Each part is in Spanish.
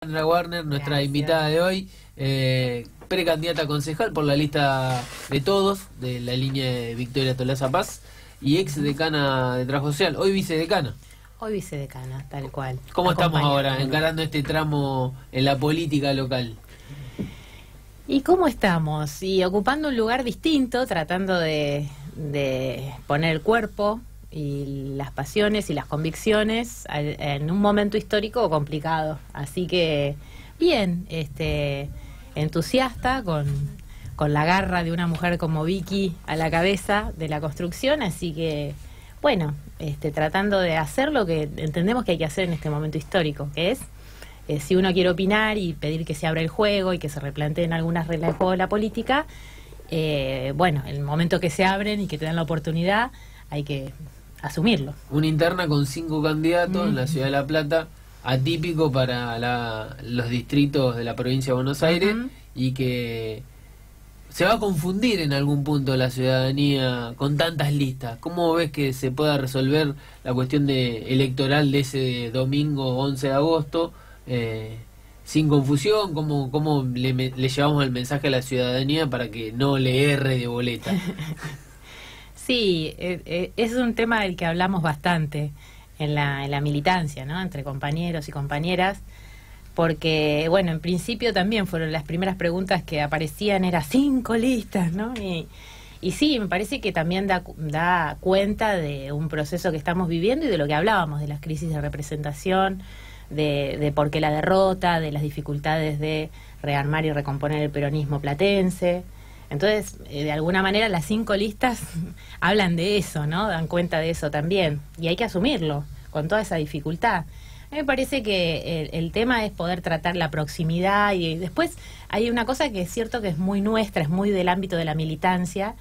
Alejandra Wagner, nuestra Gracias. invitada de hoy, precandidata a concejal por la lista de todos, de la línea de Victoria Tolosa Paz, y ex decana de Trabajo Social, hoy vicedecana. Hoy vicedecana, tal cual. ¿Cómo estamos ahora Acompañando. encarando este tramo en la política local? ¿Y cómo estamos? Y ocupando un lugar distinto, tratando de poner el cuerpo y las pasiones y las convicciones en un momento histórico complicado. Así que bien, entusiasta con la garra de una mujer como Vicky a la cabeza de la construcción, así que bueno, tratando de hacer lo que entendemos que hay que hacer en este momento histórico, que es si uno quiere opinar y pedir que se abra el juego y que se replanteen algunas reglas de juego de la política, bueno, el momento que se abren y que te dan la oportunidad, hay que asumirlo. Una interna con 5 candidatos en la ciudad de La Plata, atípico para los distritos de la provincia de Buenos Aires, y que se va a confundir en algún punto la ciudadanía con tantas listas. ¿Cómo ves que se pueda resolver la cuestión electoral de ese domingo 11 de agosto sin confusión? ¿Cómo le llevamos el mensaje a la ciudadanía para que no le erre de boleta? Sí, es un tema del que hablamos bastante en la militancia, ¿no? Entre compañeros y compañeras, porque, bueno, en principio también fueron las primeras preguntas que aparecían, era 5 listas, ¿no? Y sí, me parece que también da cuenta de un proceso que estamos viviendo y de lo que hablábamos, de las crisis de representación, de por qué la derrota, de las dificultades de rearmar y recomponer el peronismo platense. Entonces, de alguna manera, las 5 listas hablan de eso, ¿no? Dan cuenta de eso también. Y hay que asumirlo, con toda esa dificultad. A mí me parece que el tema es poder tratar la proximidad, y después hay una cosa que es cierto que es muy nuestra, es muy del ámbito de la militancia,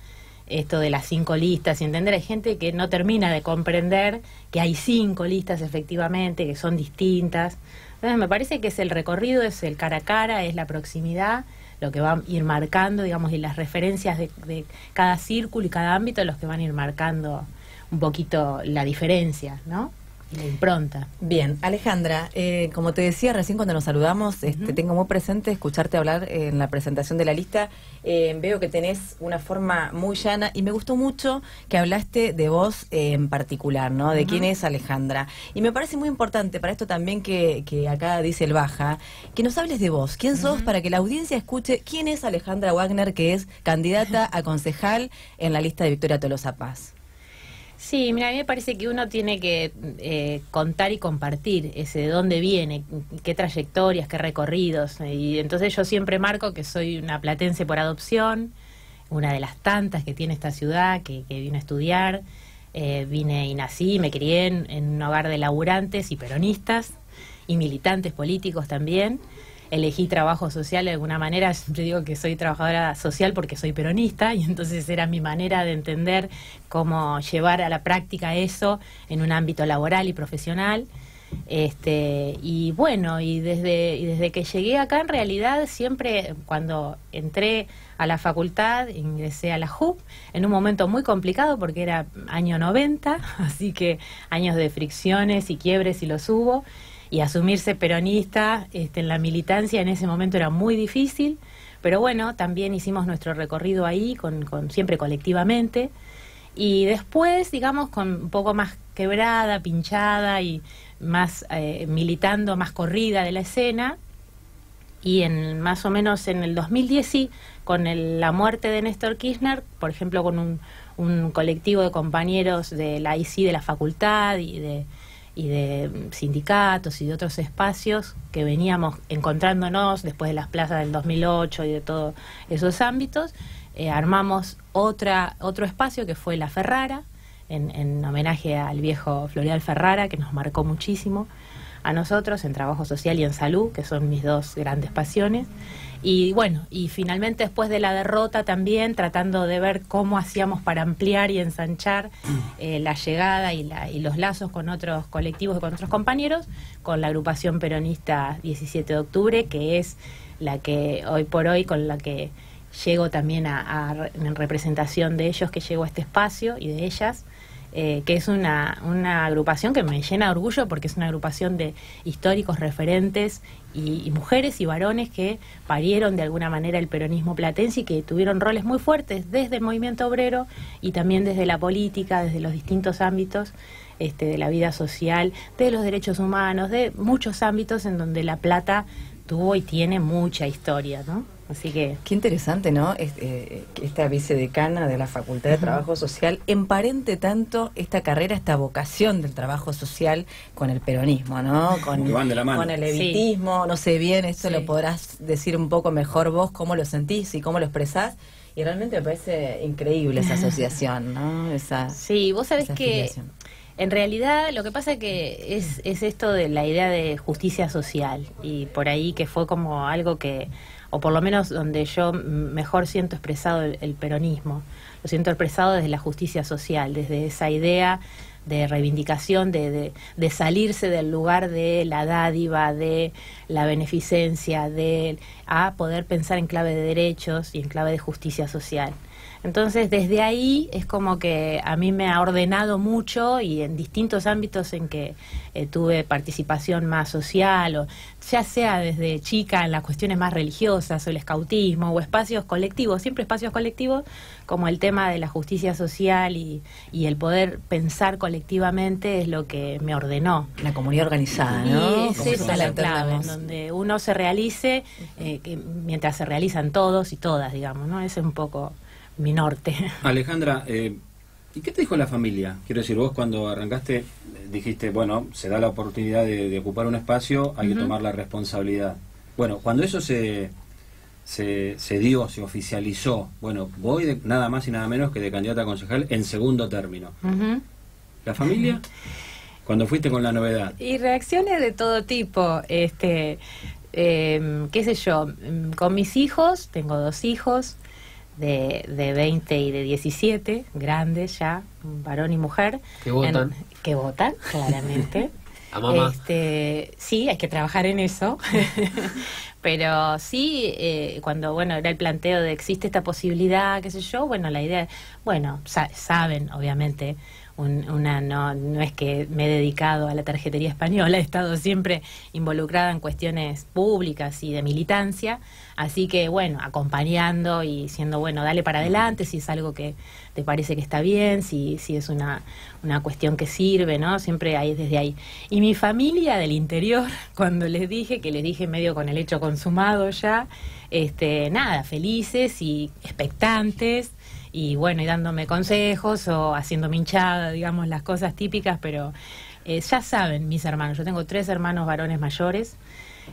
esto de las 5 listas, y entender, hay gente que no termina de comprender que hay 5 listas efectivamente, que son distintas. Entonces me parece que es el recorrido, es el cara a cara, es la proximidad, lo que va a ir marcando, digamos, y las referencias de cada círculo y cada ámbito, los que van a ir marcando un poquito la diferencia, ¿no? La impronta. Bien, Alejandra, como te decía recién cuando nos saludamos, tengo muy presente escucharte hablar en la presentación de la lista. Veo que tenés una forma muy llana y me gustó mucho que hablaste de vos en particular, ¿no? De quién es Alejandra. Y me parece muy importante para esto también que acá dice el Baja, que nos hables de vos. ¿Quién sos? Para que la audiencia escuche quién es Alejandra Wagner, que es candidata a concejal en la lista de Victoria Tolosa Paz. Sí, mira, a mí me parece que uno tiene que contar y compartir ese de dónde viene, qué trayectorias, qué recorridos. Y entonces yo siempre marco que soy una platense por adopción, una de las tantas que tiene esta ciudad, que vine a estudiar. Vine y nací, me crié en un hogar de laburantes y peronistas y militantes políticos también. Elegí trabajo social de alguna manera. Yo digo que soy trabajadora social porque soy peronista, y entonces era mi manera de entender cómo llevar a la práctica eso en un ámbito laboral y profesional. Y bueno, y desde que llegué acá, en realidad siempre, cuando entré a la facultad, ingresé a la JUP en un momento muy complicado porque era año 90, así que años de fricciones y quiebres, y los hubo. Y asumirse peronista en la militancia en ese momento era muy difícil, pero bueno, también hicimos nuestro recorrido ahí, siempre colectivamente, y después, digamos, con un poco más quebrada, pinchada y más militando, más corrida de la escena, y más o menos en el 2010, sí, con la muerte de Néstor Kirchner, por ejemplo, con un colectivo de compañeros de la IC de la facultad y de sindicatos y de otros espacios que veníamos encontrándonos después de las plazas del 2008 y de todos esos ámbitos, armamos otro espacio que fue La Ferrara, en homenaje al viejo Floreal Ferrara, que nos marcó muchísimo a nosotros en trabajo social y en salud, que son mis dos grandes pasiones. Y bueno, y finalmente después de la derrota también tratando de ver cómo hacíamos para ampliar y ensanchar la llegada y los lazos con otros colectivos y con otros compañeros, con la agrupación peronista 17 de octubre, que es la que hoy por hoy, con la que llego también en representación de ellos, que llego a este espacio, y de ellas, que es una agrupación que me llena de orgullo porque es una agrupación de históricos referentes y mujeres y varones que parieron de alguna manera el peronismo platense y que tuvieron roles muy fuertes desde el movimiento obrero y también desde la política, desde los distintos ámbitos de la vida social, de los derechos humanos, de muchos ámbitos en donde La Plata tuvo y tiene mucha historia, ¿no? Así que... Qué interesante, ¿no? Que esta vicedecana de la Facultad de Trabajo Social emparente tanto esta carrera, esta vocación del trabajo social con el peronismo, ¿no? Que van de la mano. Con el evitismo, no sé bien, esto lo podrás decir un poco mejor vos, cómo lo sentís y cómo lo expresás. Y realmente me parece increíble esa asociación, ¿no? Sí, vos sabés que en realidad lo que pasa que es esto de la idea de justicia social y por ahí que fue como algo que, o por lo menos donde yo mejor siento expresado el peronismo, lo siento expresado desde la justicia social, desde esa idea de reivindicación, de salirse del lugar de la dádiva, de la beneficencia, a poder pensar en clave de derechos y en clave de justicia social. Entonces, desde ahí es como que a mí me ha ordenado mucho y en distintos ámbitos en que tuve participación más social, o ya sea desde chica en las cuestiones más religiosas o el escautismo o espacios colectivos, siempre espacios colectivos, como el tema de la justicia social y el poder pensar colectivamente es lo que me ordenó. La comunidad organizada, ¿no? Y es esa la clave, en donde uno se realice mientras se realizan todos y todas, digamos, ¿no? Ese es un poco mi norte. Alejandra, ¿y qué te dijo la familia? Quiero decir, vos cuando arrancaste dijiste, bueno, se da la oportunidad de ocupar un espacio, hay que tomar la responsabilidad. Bueno, cuando eso se dio, se oficializó, bueno, voy nada más y nada menos que de candidata a concejal en segundo término. ¿La familia? Cuando fuiste con la novedad. Y reacciones de todo tipo, qué sé yo, con mis hijos, tengo 2 hijos, de 20 y de 17, grandes ya, varón y mujer. ¿Que votan? Que votan, claramente. ¿A mamá? Sí, hay que trabajar en eso. Pero sí, cuando era el planteo de existe esta posibilidad, qué sé yo, la idea, saben, obviamente, no es que me he dedicado a la tarjetería española, he estado siempre involucrada en cuestiones públicas y de militancia, así que acompañando y diciendo, dale para adelante, si es algo que te parece que está bien, si es una cuestión que sirve, ¿no? Siempre hay desde ahí. Y mi familia del interior, cuando les dije medio con el hecho consumado ya, nada, felices y expectantes, y dándome consejos o haciéndome hinchada, digamos, las cosas típicas, pero ya saben mis hermanos, yo tengo 3 hermanos varones mayores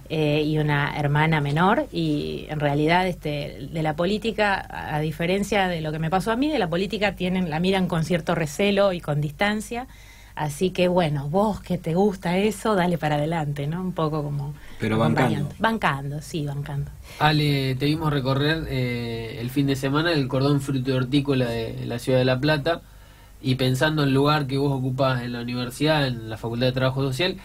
y una hermana menor, y en realidad de la política, a diferencia de lo que me pasó a mí, de la política la miran con cierto recelo y con distancia. Así que vos que te gusta eso, dale para adelante, ¿no? Un poco como... Pero bancando. Bancando. Ale, te vimos recorrer el fin de semana el cordón fruto-hortícola de la ciudad de La Plata, y pensando en el lugar que vos ocupás en la universidad, en la Facultad de Trabajo Social,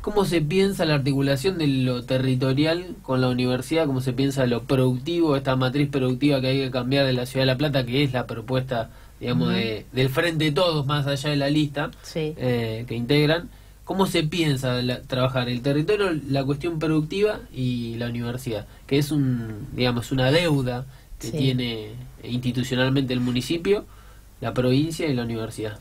¿cómo se piensa la articulación de lo territorial con la universidad? ¿Cómo se piensa lo productivo, esta matriz productiva que hay que cambiar de la ciudad de La Plata, que es la propuesta, digamos, del Frente de Todos, más allá de la lista, que integran? ¿Cómo se piensa trabajar el territorio, la cuestión productiva y la universidad? Que es una deuda que tiene institucionalmente el municipio, la provincia y la universidad.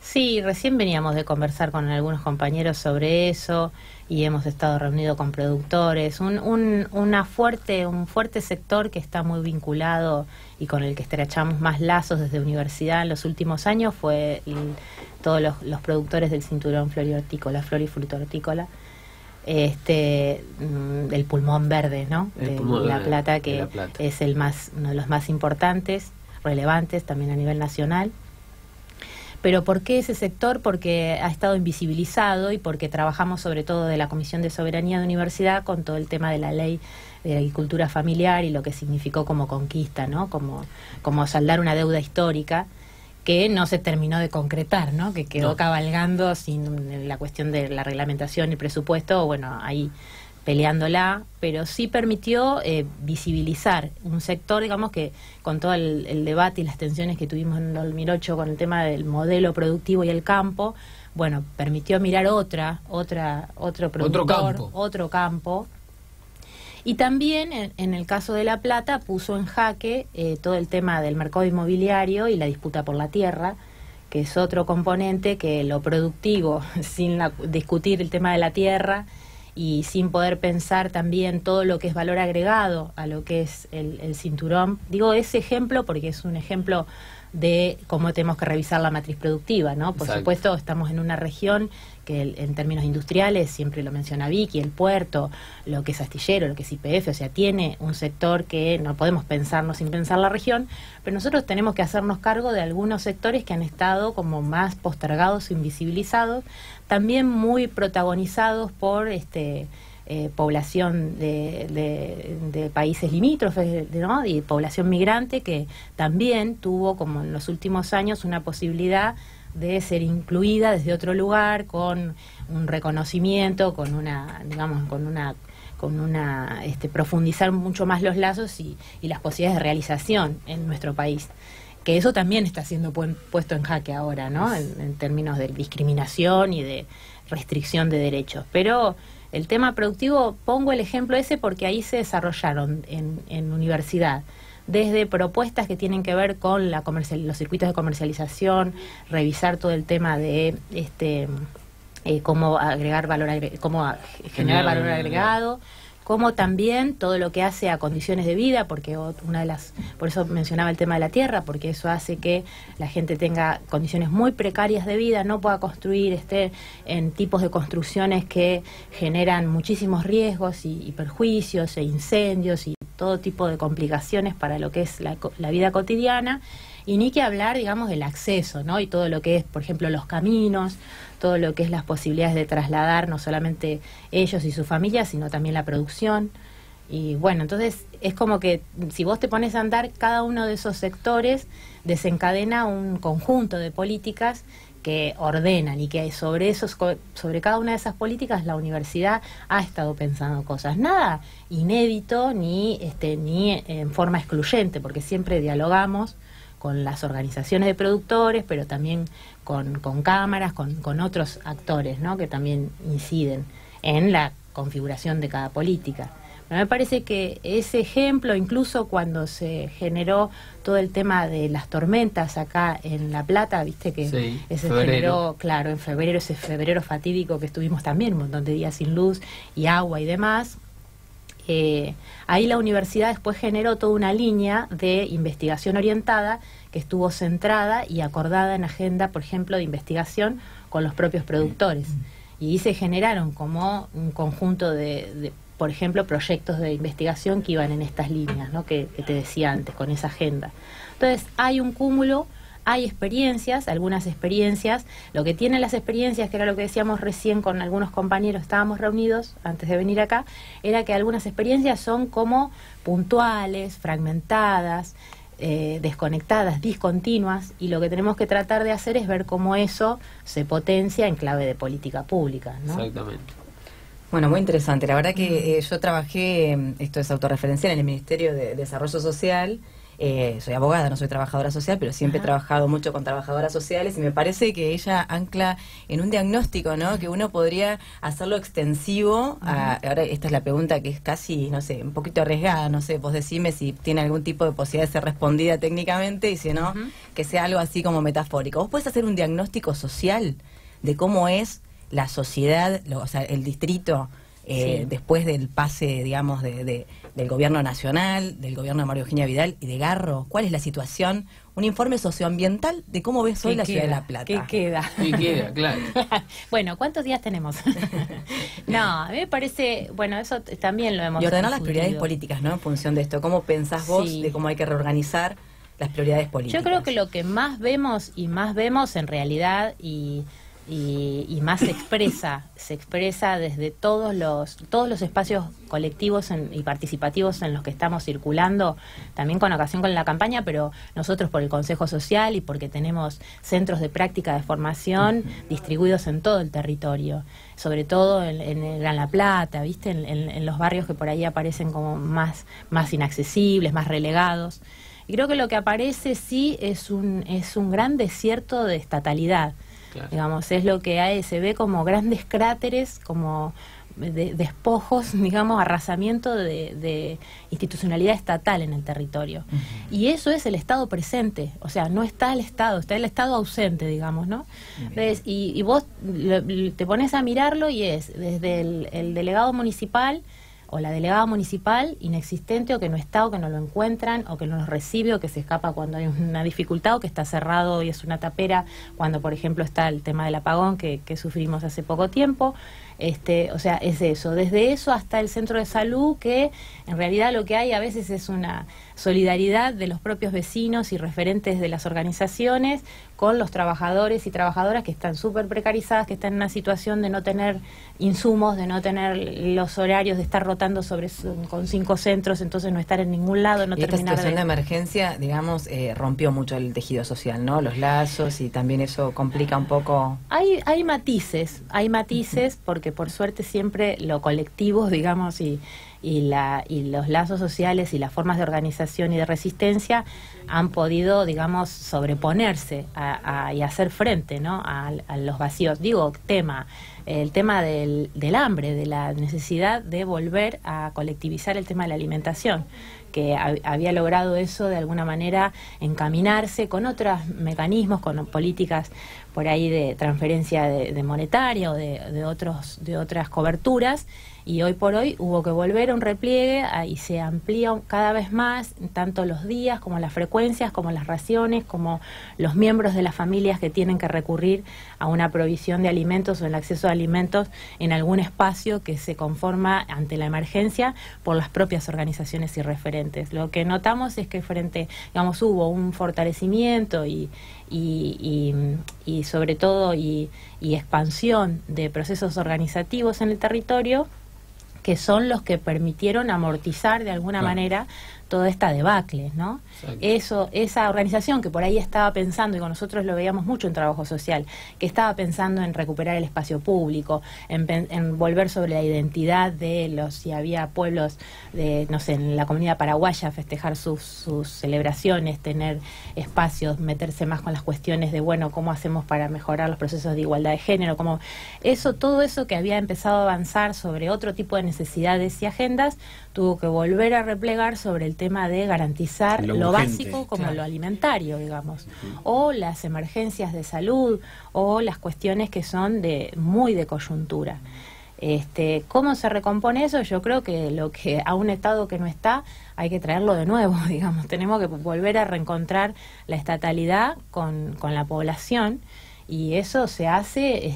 Sí, recién veníamos de conversar con algunos compañeros sobre eso y hemos estado reunidos con productores. Un fuerte sector que está muy vinculado y con el que estrechamos más lazos desde universidad en los últimos años fue todos los productores del cinturón florihortícola, florifruto-hortícola, del pulmón verde, ¿no? De La Plata, que es uno de los más importantes, relevantes también a nivel nacional. ¿Pero por qué ese sector? Porque ha estado invisibilizado y porque trabajamos sobre todo de la Comisión de Soberanía de Universidad con todo el tema de la ley de agricultura familiar y lo que significó como conquista, ¿no? Como saldar una deuda histórica que no se terminó de concretar, ¿no? Que quedó cabalgando sin la cuestión de la reglamentación y presupuesto, ahí peleándola, pero sí permitió visibilizar un sector, digamos, que con todo el debate y las tensiones que tuvimos en el 2008 con el tema del modelo productivo y el campo, bueno, permitió mirar otro productor, otro campo. Y también en el caso de La Plata puso en jaque todo el tema del mercado inmobiliario y la disputa por la tierra, que es otro componente que lo productivo, sin discutir el tema de la tierra y sin poder pensar también todo lo que es valor agregado a lo que es el cinturón. Digo ese ejemplo porque es un ejemplo de cómo tenemos que revisar la matriz productiva, ¿no? Por Exacto. supuesto, estamos en una región que en términos industriales, siempre lo menciona Vicky, el puerto, lo que es astillero, lo que es YPF, o sea, tiene un sector que no podemos pensarnos sin pensar la región, pero nosotros tenemos que hacernos cargo de algunos sectores que han estado como más postergados, invisibilizados, también muy protagonizados por población de países limítrofes, ¿no? Y población migrante que también tuvo, como en los últimos años, una posibilidad de ser incluida desde otro lugar, con un reconocimiento, con una, digamos, profundizar mucho más los lazos y las posibilidades de realización en nuestro país. Que eso también está siendo puesto en jaque ahora, ¿no? En términos de discriminación y de restricción de derechos. Pero el tema productivo, pongo el ejemplo ese porque ahí se desarrollaron en universidad, desde propuestas que tienen que ver con los circuitos de comercialización, revisar todo el tema de cómo agregar cómo generar valor agregado, como también todo lo que hace a condiciones de vida, porque por eso mencionaba el tema de la tierra, porque eso hace que la gente tenga condiciones muy precarias de vida, no pueda construir, esté en tipos de construcciones que generan muchísimos riesgos y perjuicios e incendios y todo tipo de complicaciones para lo que es la vida cotidiana, y ni que hablar, digamos, del acceso, ¿no? Y todo lo que es, por ejemplo, los caminos, todo lo que es las posibilidades de trasladar no solamente ellos y sus familias, sino también la producción. Y bueno, entonces es como que si vos te pones a andar, cada uno de esos sectores desencadena un conjunto de políticas que ordenan y que sobre cada una de esas políticas la universidad ha estado pensando cosas. Nada inédito ni en forma excluyente, porque siempre dialogamos con las organizaciones de productores, pero también con cámaras, con otros actores, ¿no? Que también inciden en la configuración de cada política. Pero me parece que ese ejemplo, incluso cuando se generó todo el tema de las tormentas acá en La Plata, viste que sí, se generó, claro, en febrero, ese febrero fatídico que estuvimos también, un montón de días sin luz y agua y demás. Ahí la universidad después generó toda una línea de investigación orientada que estuvo centrada y acordada en agenda, por ejemplo, de investigación con los propios productores. Y ahí se generaron como un conjunto de por ejemplo, proyectos de investigación que iban en estas líneas, ¿no? que te decía antes, con esa agenda. Entonces, hay un cúmulo, hay experiencias, algunas experiencias. Lo que tienen las experiencias, que era lo que decíamos recién con algunos compañeros, estábamos reunidos antes de venir acá, era que algunas experiencias son como puntuales, fragmentadas, desconectadas, discontinuas, y lo que tenemos que tratar de hacer es ver cómo eso se potencia en clave de política pública, ¿no? Exactamente. Bueno, muy interesante. La verdad que yo trabajé, esto es autorreferencial, en el Ministerio de Desarrollo Social. Soy abogada, no soy trabajadora social, pero siempre he trabajado mucho con trabajadoras sociales y me parece que ella ancla en un diagnóstico, ¿no? Que uno podría hacerlo extensivo ahora esta es la pregunta que es casi, no sé, un poquito arriesgada, no sé, vos decime si tiene algún tipo de posibilidad de ser respondida técnicamente y si no, que sea algo así como metafórico. ¿Vos podés hacer un diagnóstico social de cómo es la sociedad, o sea, el distrito, sí, después del pase, digamos, del gobierno nacional, del gobierno de María Eugenia Vidal y de Garro? ¿Cuál es la situación? Un informe socioambiental de cómo ves hoy la ciudad de La Plata. ¿Qué queda? ¿Qué queda? Claro. Bueno, ¿cuántos días tenemos? No, a mí me parece, bueno, eso también lo hemos Y ordenar las discutido. prioridades políticas, ¿no? En función de esto. ¿Cómo pensás vos de cómo hay que reorganizar las prioridades políticas? Yo creo que lo que más vemos en realidad, y y más se expresa desde todos los espacios colectivos y participativos en los que estamos circulando, también con ocasión con la campaña, pero nosotros por el Consejo Social y porque tenemos centros de práctica de formación distribuidos en todo el territorio, sobre todo en Gran La Plata, ¿viste? En los barrios que por ahí aparecen como más inaccesibles, más relegados. Y creo que lo que aparece sí es un gran desierto de estatalidad. Claro. Digamos, es lo que hay, se ve como grandes cráteres, como despojos, digamos, arrasamiento de institucionalidad estatal en el territorio. Y eso es el Estado presente, o sea, no está el Estado, está el Estado ausente, digamos, ¿no? Entonces, y vos te pones a mirarlo y es desde el delegado municipal o la delegada municipal inexistente, o que no está, o que no lo encuentran, o que no los recibe, o que se escapa cuando hay una dificultad, o que está cerrado y es una tapera cuando, por ejemplo, está el tema del apagón que sufrimos hace poco tiempo. O sea, es eso, desde eso hasta el centro de salud, que en realidad lo que hay a veces es una solidaridad de los propios vecinos y referentes de las organizaciones con los trabajadores y trabajadoras que están súper precarizadas, que están en una situación de no tener insumos, de no tener los horarios, de estar rotando con 5 centros, entonces no estar en ningún lado, no terminar. Esta situación de emergencia, digamos, rompió mucho el tejido social, ¿no? Los lazos, y también eso complica un poco. Hay matices, porque por suerte siempre lo colectivo, digamos, y los lazos sociales y las formas de organización y de resistencia han podido, digamos, sobreponerse y hacer frente, ¿no? a los vacíos. Digo, el tema del hambre, de la necesidad de volver a colectivizar el tema de la alimentación, que había logrado eso de alguna manera encaminarse con otros mecanismos, con políticas por ahí de transferencia de monetaria o de otras coberturas, y hoy por hoy hubo que volver a un repliegue y se amplía cada vez más tanto los días como las frecuencias, como las raciones, como los miembros de las familias que tienen que recurrir a una provisión de alimentos o el acceso a alimentos en algún espacio que se conforma ante la emergencia por las propias organizaciones y referentes. Lo que notamos es que digamos, hubo un fortalecimiento y sobre todo y expansión de procesos organizativos en el territorio, que son los que permitieron amortizar de alguna manera toda esta debacle, ¿no? Esa organización que por ahí estaba pensando, y con nosotros lo veíamos mucho en trabajo social, que estaba pensando en recuperar el espacio público, en volver sobre la identidad de si había pueblos no sé, en la comunidad paraguaya, festejar sus celebraciones, tener espacios, meterse más con las cuestiones de, bueno, cómo hacemos para mejorar los procesos de igualdad de género, todo eso que había empezado a avanzar sobre otro tipo de necesidades y agendas, tuvo que volver a replegar sobre el tema de garantizar lo básico como lo alimentario, digamos, o las emergencias de salud, o las cuestiones que son muy de coyuntura. ¿Cómo se recompone eso? Yo creo que a un Estado que no está, hay que traerlo de nuevo, digamos. Tenemos que volver a reencontrar la estatalidad con la población, y eso se hace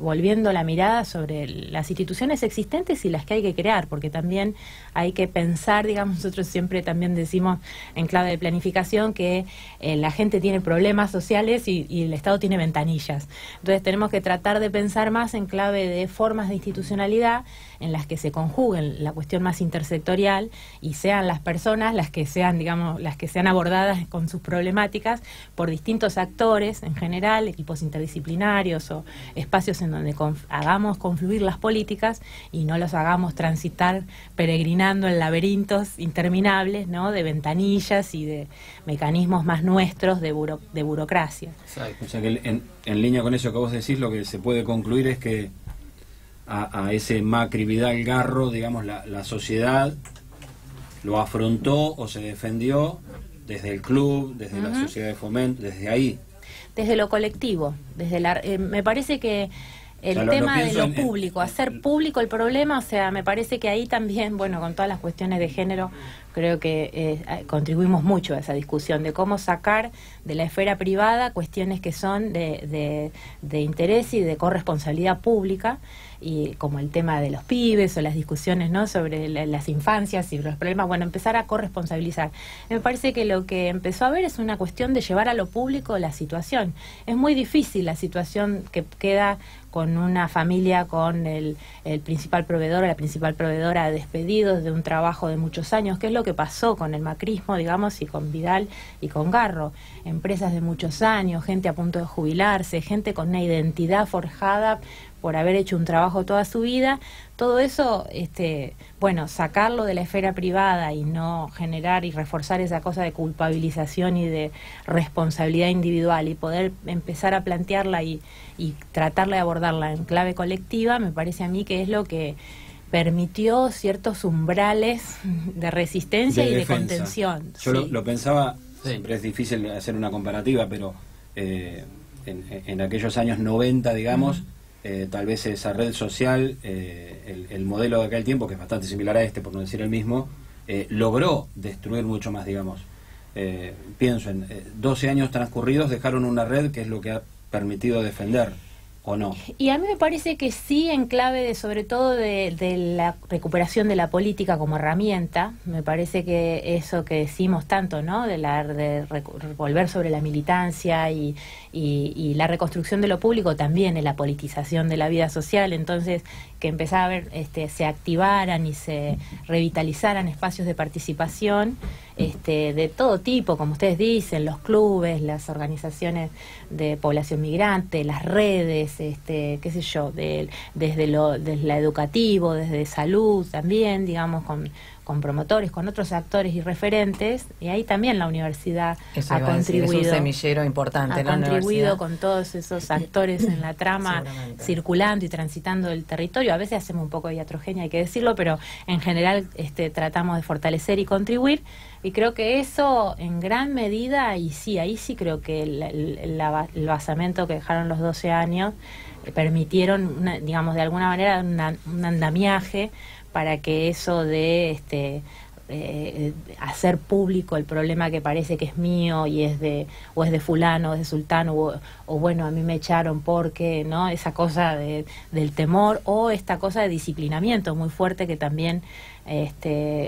volviendo la mirada sobre las instituciones existentes y las que hay que crear, porque también hay que pensar, digamos, nosotros siempre también decimos en clave de planificación que la gente tiene problemas sociales y el Estado tiene ventanillas. Entonces tenemos que tratar de pensar más en clave de formas de institucionalidad en las que se conjuguen la cuestión más intersectorial y sean las personas las que sean, digamos, las que sean abordadas con sus problemáticas por distintos actores en general, equipos interdisciplinarios o espacios en donde hagamos confluir las políticas y no los hagamos transitar peregrinando en laberintos interminables, ¿no? De ventanillas y de mecanismos más nuestros de burocracia. Exacto. O sea que en línea con eso que vos decís, lo que se puede concluir es que a ese Macri Vidal Garro, digamos, la sociedad lo afrontó o se defendió desde el club, desde la sociedad de fomento, desde ahí. Desde lo colectivo, me parece que el tema de lo público, hacer público el problema, o sea, me parece que ahí también, bueno, con todas las cuestiones de género, creo que contribuimos mucho a esa discusión de cómo sacar de la esfera privada cuestiones que son de interés y de corresponsabilidad pública, y como el tema de los pibes o las discusiones, ¿no?, sobre las infancias y los problemas, bueno, empezar a corresponsabilizar. Me parece que lo que empezó a ver es una cuestión de llevar a lo público la situación. Es muy difícil la situación que queda con una familia con el principal proveedor o la principal proveedora despedidos de un trabajo de muchos años, que es lo que pasó con el macrismo, digamos, y con Vidal y con Garro. Empresas de muchos años, gente a punto de jubilarse, gente con una identidad forjada por haber hecho un trabajo toda su vida. Todo eso, bueno, sacarlo de la esfera privada y no generar y reforzar esa cosa de culpabilización y de responsabilidad individual, y poder empezar a plantearla y tratarla de abordarla en clave colectiva, me parece a mí que es lo que permitió ciertos umbrales de resistencia y de contención. Yo sí. lo pensaba, Sí. siempre es difícil hacer una comparativa, pero en aquellos años 90, digamos, tal vez esa red social, el modelo de aquel tiempo, que es bastante similar a este, por no decir el mismo, logró destruir mucho más, digamos. Pienso en 12 años transcurridos, dejaron una red que es lo que ha permitido defender, ¿o no? Y a mí me parece que sí, en clave sobre todo de la recuperación de la política como herramienta. Me parece que eso que decimos tanto, ¿no?, de volver sobre la militancia y la reconstrucción de lo público, también en la politización de la vida social. Entonces, que empezaba a ver, se activaran y se revitalizaran espacios de participación de todo tipo, como ustedes dicen, los clubes, las organizaciones de población migrante, las redes, qué sé yo, desde lo educativo, desde salud también, digamos, con promotores, con otros actores y referentes, y ahí también la universidad ha contribuido. Es un semillero importante, ¿no? Ha contribuido con todos esos actores en la trama, circulando y transitando el territorio. A veces hacemos un poco de iatrogenia, hay que decirlo, pero en general tratamos de fortalecer y contribuir, y creo que eso en gran medida, y sí, ahí sí creo que el basamento que dejaron los 12 años permitieron, digamos, de alguna manera un andamiaje para que eso de hacer público el problema que parece que es mío y es de fulano, o es de sultano, o bueno, a mí me echaron porque, ¿no?, esa cosa del temor, o esta cosa de disciplinamiento muy fuerte que también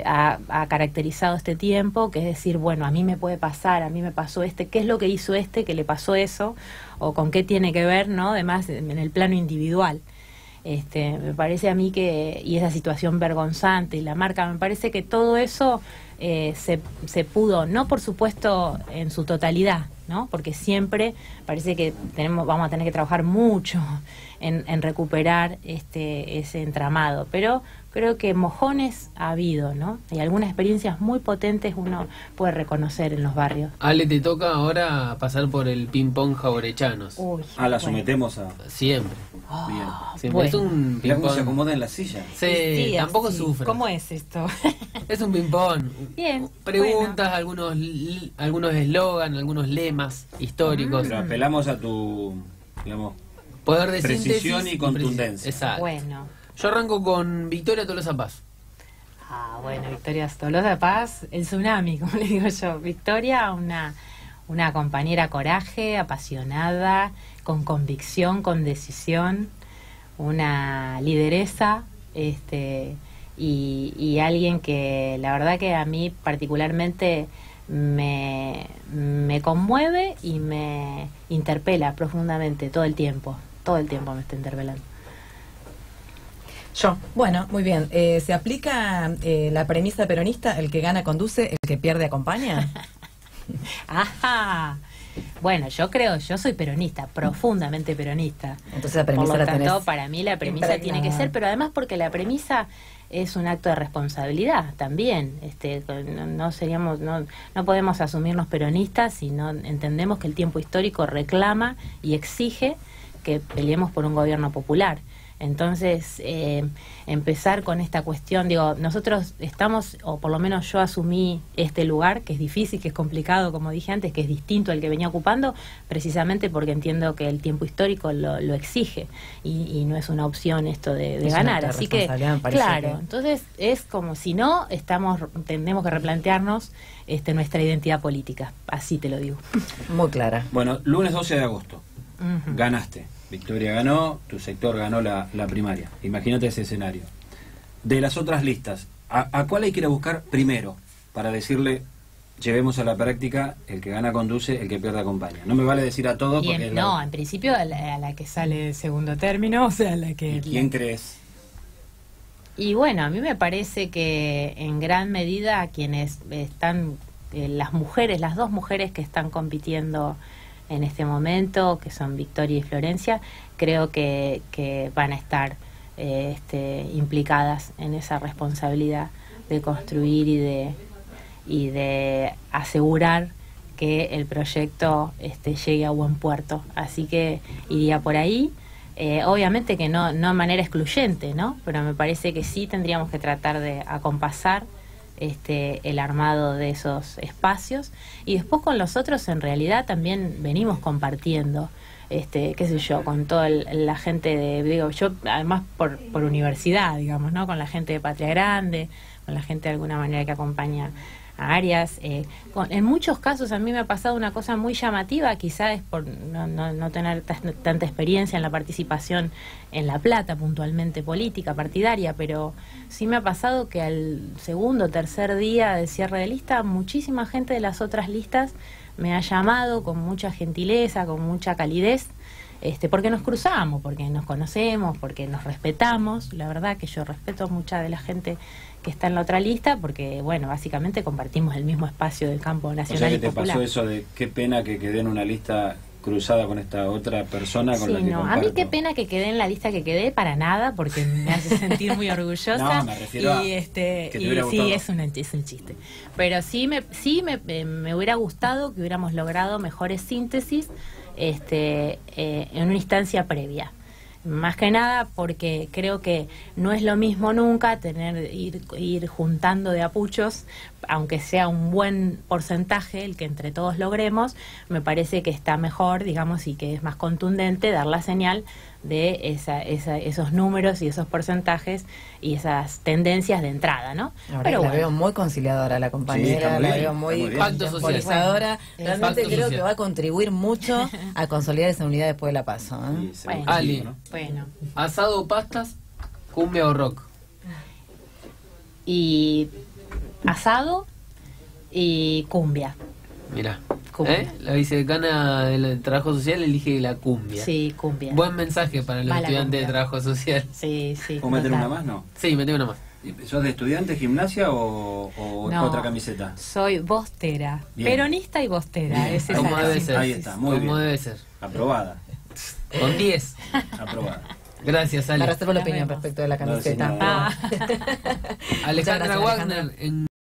ha caracterizado este tiempo, que es decir, bueno, a mí me puede pasar, a mí me pasó ¿qué es lo que hizo que le pasó eso? O con qué tiene que ver, ¿no?, además en el plano individual. Me parece a mí que, y esa situación vergonzante y la marca, me parece que todo eso se pudo, no por supuesto en su totalidad, ¿no?, porque siempre parece que vamos a tener que trabajar mucho en recuperar ese entramado, pero creo que mojones ha habido, ¿no? Hay algunas experiencias muy potentes uno puede reconocer en los barrios. Ale, te toca ahora pasar por el ping-pong jaurechanos. Uy, La sometemos a... Siempre. Bien. Siempre. Bueno. Es un Mirá cómo se ping-pong. acomoda en la silla. Sí, tampoco sufre. ¿Cómo es esto? Es un ping-pong. Bien. Preguntas, algunos eslogan, algunos lemas históricos. Pero apelamos a tu, digamos, Poder de precisión síntesis y contundencia. Exacto. Bueno. Yo arranco con Victoria Tolosa Paz. Bueno, Victoria Tolosa Paz, el tsunami, como le digo yo. Victoria, una compañera coraje, apasionada, con convicción, con decisión, una lideresa, y alguien que la verdad que a mí particularmente me conmueve y me interpela profundamente todo el tiempo me está interpelando. Bueno, muy bien. ¿Se aplica la premisa peronista, el que gana conduce, el que pierde acompaña? Ajá. Bueno, yo soy peronista, profundamente peronista. Entonces la premisa Por lo la tenés tanto, para mí la premisa impregnada. tiene que ser, pero además porque la premisa es un acto de responsabilidad también. No podemos asumirnos peronistas si no entendemos que el tiempo histórico reclama y exige que peleemos por un gobierno popular. Entonces, empezar con esta cuestión, digo, nosotros estamos, o por lo menos yo asumí este lugar, que es difícil, que es complicado, como dije antes, que es distinto al que venía ocupando, precisamente porque entiendo que el tiempo histórico lo exige, y no es una opción esto de ganar. Así que, claro, entonces es como si no, tenemos que replantearnos nuestra identidad política, así te lo digo. Muy clara. Bueno, lunes 12 de agosto, ganaste. Victoria ganó, tu sector ganó la primaria. Imagínate ese escenario. De las otras listas, ¿a cuál hay que ir a buscar primero? Para decirle, llevemos a la práctica, el que gana conduce, el que pierde acompaña. No me vale decir a todos porque... No, en principio a la que sale segundo término, o sea, la que... ¿Y quién crees? Y bueno, a mí me parece que en gran medida quienes están, las dos mujeres que están compitiendo en este momento, que son Victoria y Florencia, creo que van a estar implicadas en esa responsabilidad de construir y de asegurar que el proyecto llegue a buen puerto. Así que iría por ahí. Obviamente que no de manera excluyente, ¿no? Pero me parece que sí tendríamos que tratar de acompasar el armado de esos espacios, y después con los otros en realidad también venimos compartiendo, qué sé yo, con toda la gente digo yo, además por universidad, digamos, ¿no? Con la gente de Patria Grande, con la gente de alguna manera que acompaña a Arias. En muchos casos a mí me ha pasado una cosa muy llamativa, quizás es por no tener tanta experiencia en la participación en La Plata, puntualmente política, partidaria, pero sí me ha pasado que al segundo o tercer día de cierre de lista, muchísima gente de las otras listas me ha llamado con mucha gentileza, con mucha calidez, porque nos cruzamos, porque nos conocemos, porque nos respetamos. La verdad que yo respeto a mucha de la gente que está en la otra lista, porque, bueno, básicamente compartimos el mismo espacio del campo nacional y popular. ¿Te pasó eso de qué pena que quedé en una lista cruzada con esta otra persona con la que comparto? A mí qué pena que quedé en la lista que quedé, para nada, porque me hace sentir muy orgullosa. No, me refiero a que te hubiera gustado. Sí, es un chiste. Pero sí me hubiera gustado que hubiéramos logrado mejores síntesis en una instancia previa. Más que nada porque creo que no es lo mismo nunca ir juntando de apuchos, aunque sea un buen porcentaje el que entre todos logremos. Me parece que está mejor, digamos, y que es más contundente dar la señal de esos números y esos porcentajes y esas tendencias de entrada, ¿no? Pero la veo muy conciliadora la compañera, sí, la veo muy contemporizadora. Realmente creo que va a contribuir mucho a consolidar esa unidad después de la PASO, ¿eh? Sí, bueno, Ali, ¿no? Bueno. ¿Asado o pastas, cumbia o rock? Y asado y cumbia. Mirá, la vicedecana del Trabajo Social elige la cumbia. Sí, cumbia. Buen mensaje para los estudiantes de Trabajo Social. Sí. ¿O meter una más? No. Sí, meter una más. ¿Sos de estudiante, gimnasia o no, otra camiseta? Soy bostera, bien. Peronista y bostera. Bien. Como debe ser. Ahí está, muy como bien. debe ser. Aprobada. Con 10. Aprobada. Gracias, Ale. Me reservo la opinión respecto de la camiseta. No, Alejandra Wagner, en